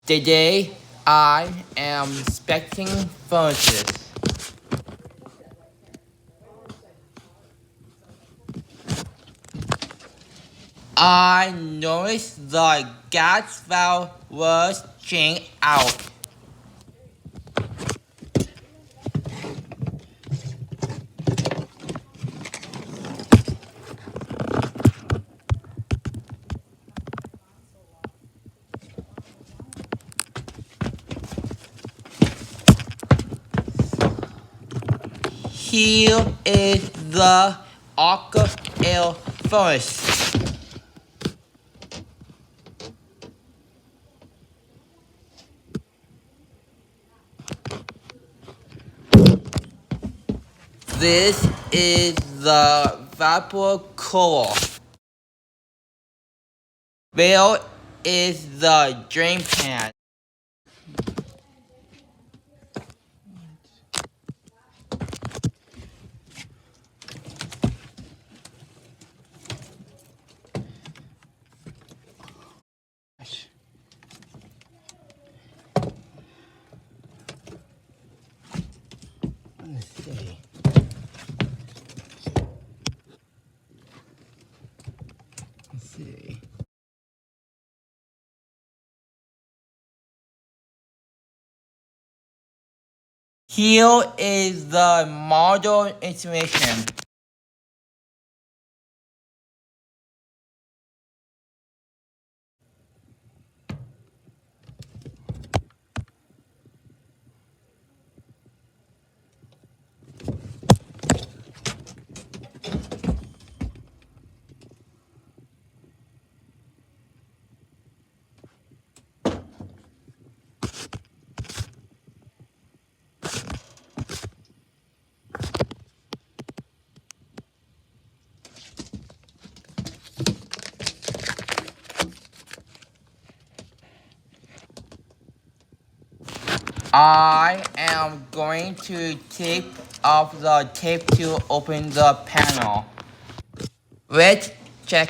Today I am inspecting furnaces. I noticed the gas valve was changed out. Here is the Arca air furnace. This is the vapor cooler. There is the drain pan. Let's see. Let's see. Here is the model information. I am going to take off the tape to open the panel. Let's check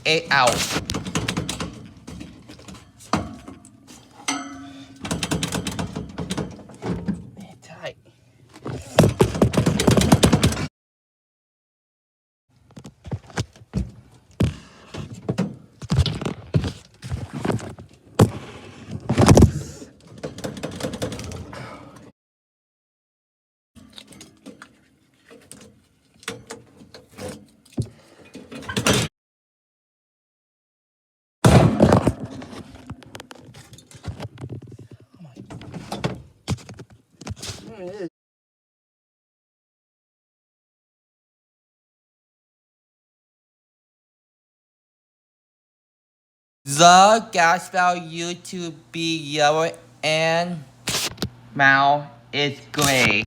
it out. Tight. The gas valve used to be yellow and now it's gray.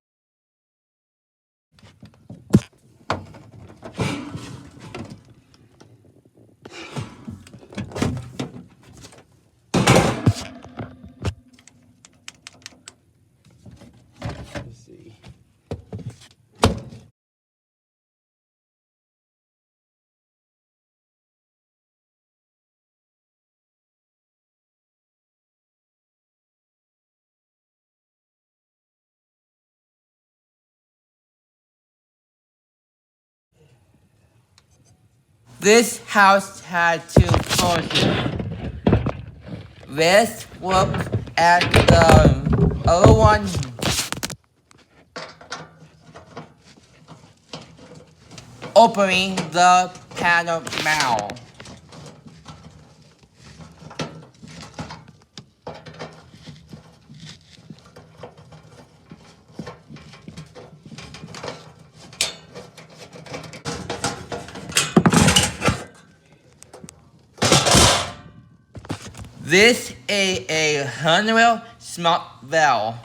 Let's see. This house had two furnaces. Let's look at the other one. Opening the panel mount. This is a Honeywell smart valve.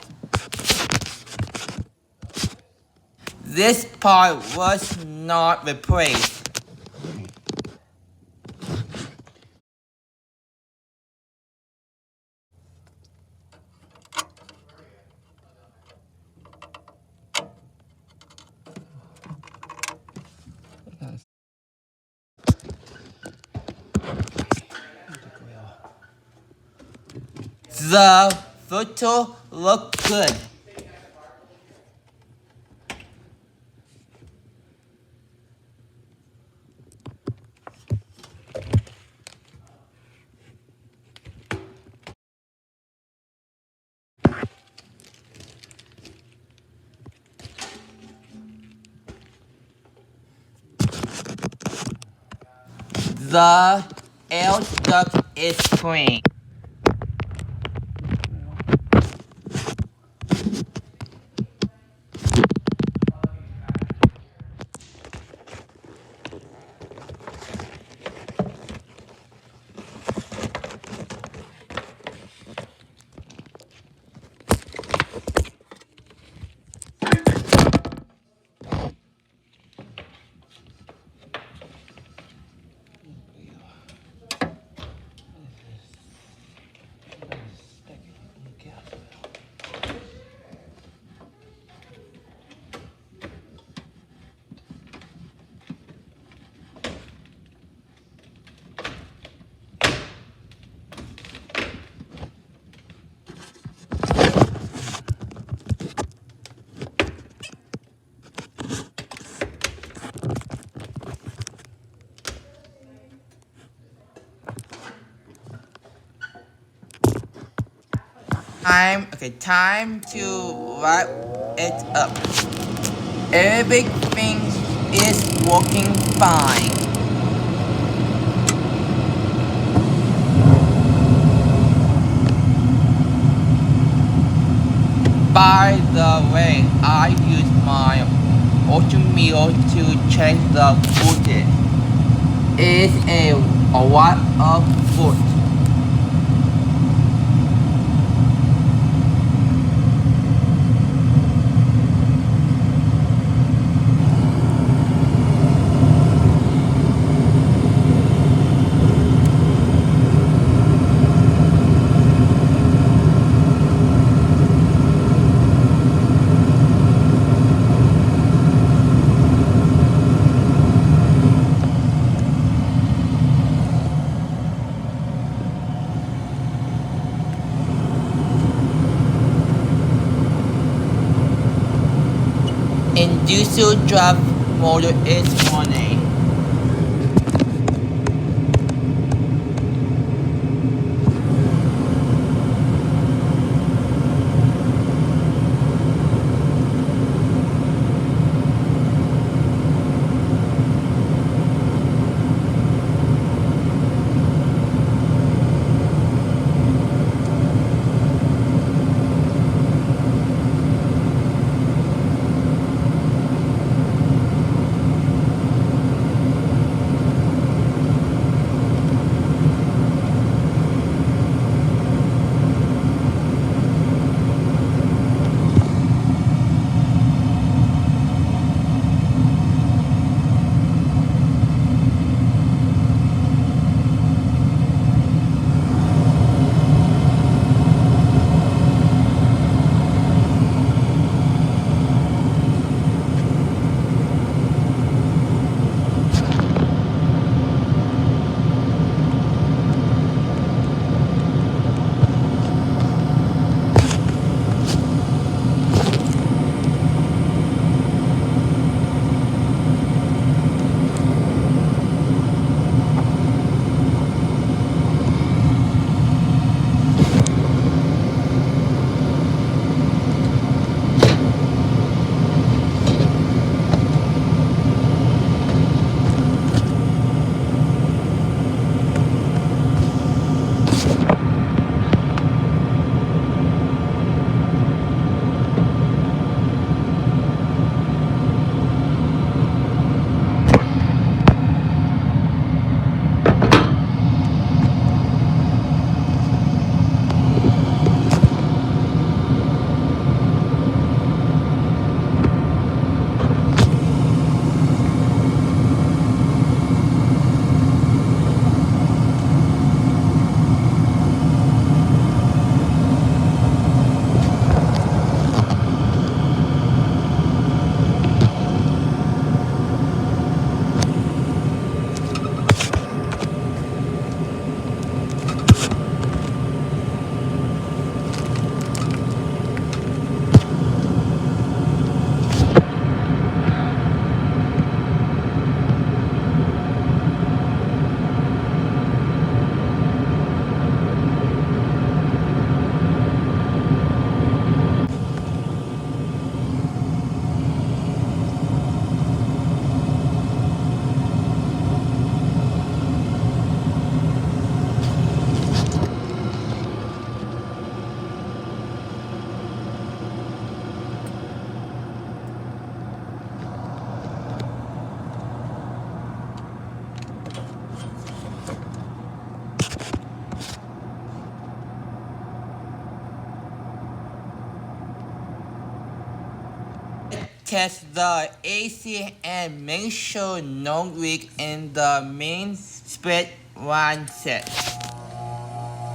This part was not replaced. The photo look good. The L duct is clean. Time to wrap it up. Everything is working fine. By the way, I use my oatmeal to check the footage. It's a lot of food. In diesel drive motor is money. test the AC and make sure no leak in the main split line set.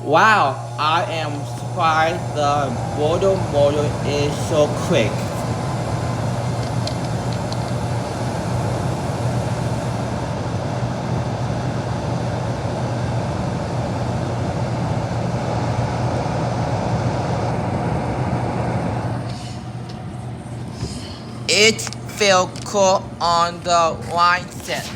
Wow, I am surprised the water motor is so quick. It felt cool on the line set.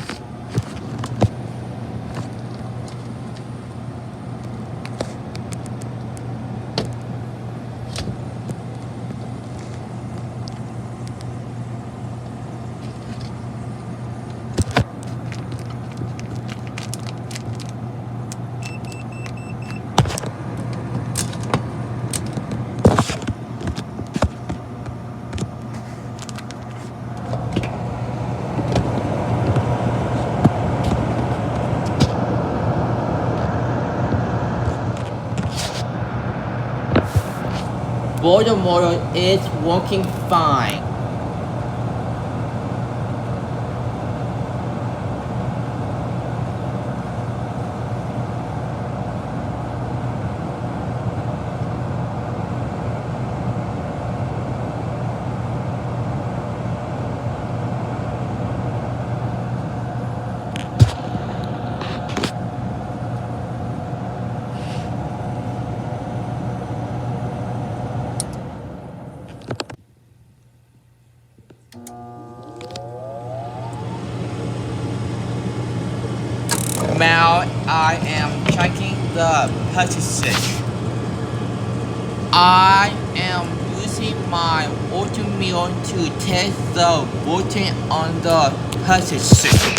Water motor is working fine. Now I am checking the purchases. I am using my autometer to test the voltage on the purchases.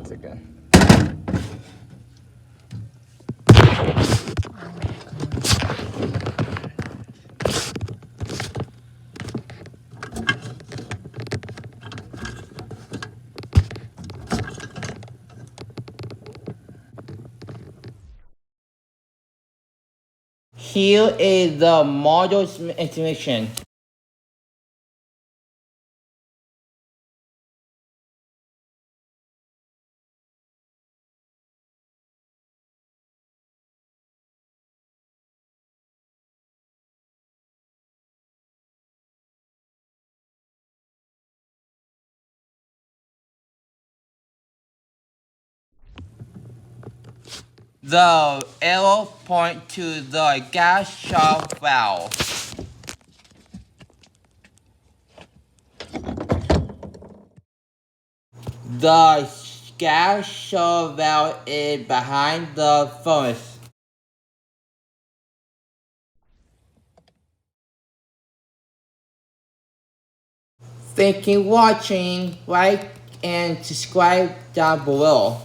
It's okay. Here is the model estimation. The arrow point to the gas shaft valve. The gas shaft valve is behind the furnace. Thank you for watching, like and subscribe down below.